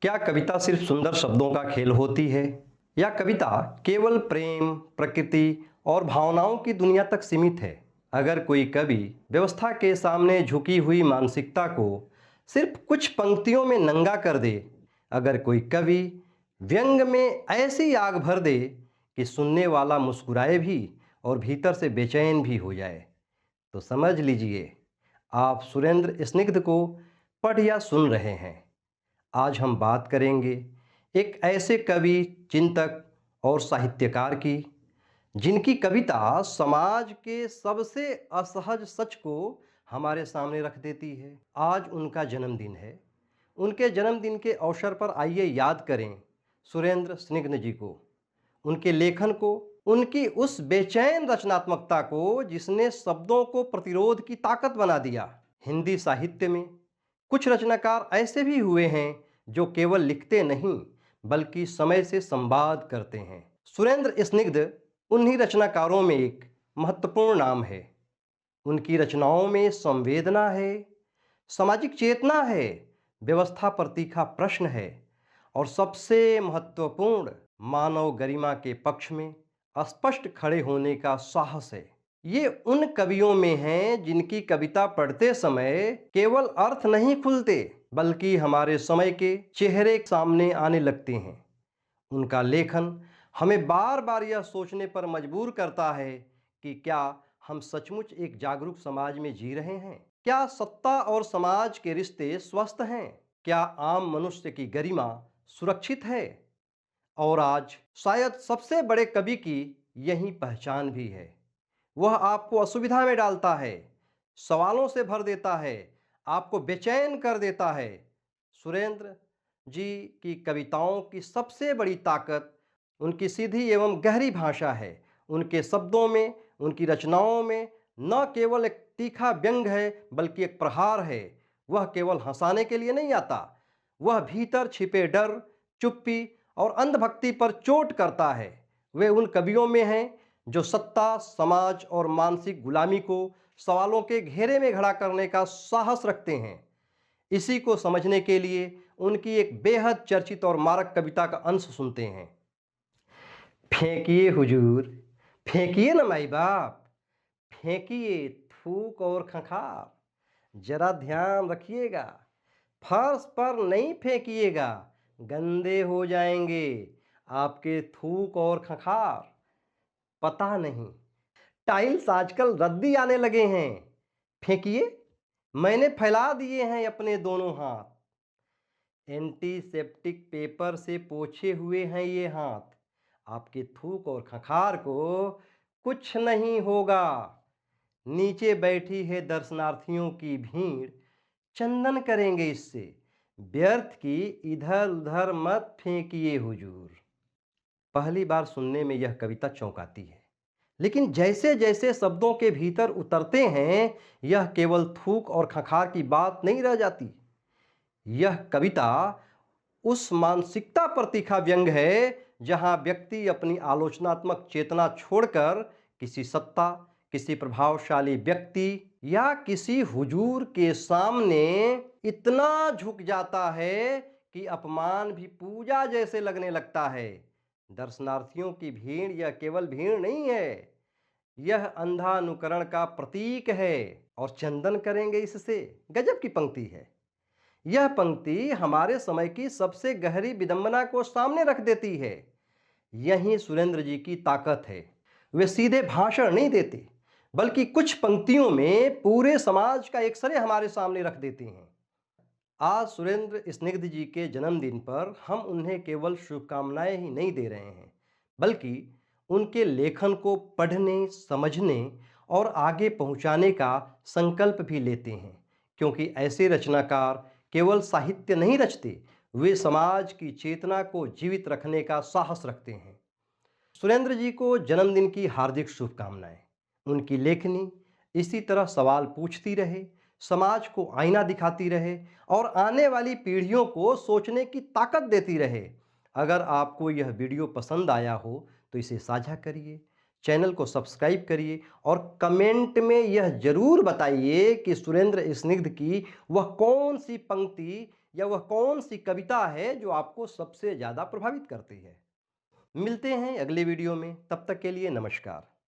क्या कविता सिर्फ सुंदर शब्दों का खेल होती है या कविता केवल प्रेम, प्रकृति और भावनाओं की दुनिया तक सीमित है? अगर कोई कवि व्यवस्था के सामने झुकी हुई मानसिकता को सिर्फ कुछ पंक्तियों में नंगा कर दे, अगर कोई कवि व्यंग में ऐसी आग भर दे कि सुनने वाला मुस्कुराए भी और भीतर से बेचैन भी हो जाए, तो समझ लीजिए आप सुरेंद्र स्निग्ध को पढ़ या सुन रहे हैं। आज हम बात करेंगे एक ऐसे कवि, चिंतक और साहित्यकार की जिनकी कविता समाज के सबसे असहज सच को हमारे सामने रख देती है। आज उनका जन्मदिन है। उनके जन्मदिन के अवसर पर आइए याद करें सुरेंद्र स्निग्ध जी को, उनके लेखन को, उनकी उस बेचैन रचनात्मकता को जिसने शब्दों को प्रतिरोध की ताकत बना दिया। हिंदी साहित्य में कुछ रचनाकार ऐसे भी हुए हैं जो केवल लिखते नहीं बल्कि समय से संवाद करते हैं। सुरेंद्र स्निग्ध उन्हीं रचनाकारों में एक महत्वपूर्ण नाम है। उनकी रचनाओं में संवेदना है, सामाजिक चेतना है, व्यवस्था पर तीखा प्रश्न है और सबसे महत्वपूर्ण मानव गरिमा के पक्ष में स्पष्ट खड़े होने का साहस है। ये उन कवियों में हैं जिनकी कविता पढ़ते समय केवल अर्थ नहीं खुलते बल्कि हमारे समय के चेहरे सामने आने लगते हैं। उनका लेखन हमें बार बार यह सोचने पर मजबूर करता है कि क्या हम सचमुच एक जागरूक समाज में जी रहे हैं? क्या सत्ता और समाज के रिश्ते स्वस्थ हैं? क्या आम मनुष्य की गरिमा सुरक्षित है? और आज शायद सबसे बड़े कवि की यही पहचान भी है। वह आपको असुविधा में डालता है, सवालों से भर देता है, आपको बेचैन कर देता है। सुरेंद्र जी की कविताओं की सबसे बड़ी ताकत उनकी सीधी एवं गहरी भाषा है। उनके शब्दों में, उनकी रचनाओं में न केवल एक तीखा व्यंग है बल्कि एक प्रहार है। वह केवल हंसाने के लिए नहीं आता, वह भीतर छिपे डर, चुप्पी और अंधभक्ति पर चोट करता है। वे उन कवियों में हैं जो सत्ता, समाज और मानसिक गुलामी को सवालों के घेरे में खड़ा करने का साहस रखते हैं। इसी को समझने के लिए उनकी एक बेहद चर्चित और मारक कविता का अंश सुनते हैं। फेंकिए हुजूर, फेंकिए न माई बाप, फेंकिए थूक और खंखार, जरा ध्यान रखिएगा, फर्श पर नहीं फेंकिएगा, गंदे हो जाएंगे आपके थूक और खंखार। पता नहीं, टाइल्स आजकल रद्दी आने लगे हैं, फेंकिए, मैंने फैला दिए हैं अपने दोनों हाथ, एंटीसेप्टिक पेपर से पोछे हुए हैं ये हाथ, आपके थूक और खखार को कुछ नहीं होगा। नीचे बैठी है दर्शनार्थियों की भीड़, चंदन करेंगे इससे, व्यर्थ की इधर उधर मत फेंकिए हुजूर। पहली बार सुनने में यह कविता चौंकाती है, लेकिन जैसे जैसे शब्दों के भीतर उतरते हैं, यह केवल थूक और खखार की बात नहीं रह जाती। यह कविता उस मानसिकता पर तीखा व्यंग है जहां व्यक्ति अपनी आलोचनात्मक चेतना छोड़कर किसी सत्ता, किसी प्रभावशाली व्यक्ति या किसी हुजूर के सामने इतना झुक जाता है कि अपमान भी पूजा जैसे लगने लगता है। दर्शनार्थियों की भीड़ यह केवल भीड़ नहीं है, यह अंधा अनुकरण का प्रतीक है। और चंदन करेंगे इससे, गजब की पंक्ति है। यह पंक्ति हमारे समय की सबसे गहरी विडंबना को सामने रख देती है। यही सुरेंद्र जी की ताकत है। वे सीधे भाषण नहीं देते बल्कि कुछ पंक्तियों में पूरे समाज का एक्सरे हमारे सामने रख देते हैं। आज सुरेंद्र स्निग्ध जी के जन्मदिन पर हम उन्हें केवल शुभकामनाएं ही नहीं दे रहे हैं बल्कि उनके लेखन को पढ़ने, समझने और आगे पहुंचाने का संकल्प भी लेते हैं, क्योंकि ऐसे रचनाकार केवल साहित्य नहीं रचते, वे समाज की चेतना को जीवित रखने का साहस रखते हैं। सुरेंद्र जी को जन्मदिन की हार्दिक शुभकामनाएं। उनकी लेखनी इसी तरह सवाल पूछती रहे, समाज को आईना दिखाती रहे और आने वाली पीढ़ियों को सोचने की ताकत देती रहे। अगर आपको यह वीडियो पसंद आया हो तो इसे साझा करिए, चैनल को सब्सक्राइब करिए और कमेंट में यह जरूर बताइए कि सुरेंद्र स्निग्ध की वह कौन सी पंक्ति या वह कौन सी कविता है जो आपको सबसे ज़्यादा प्रभावित करती है। मिलते हैं अगले वीडियो में, तब तक के लिए नमस्कार।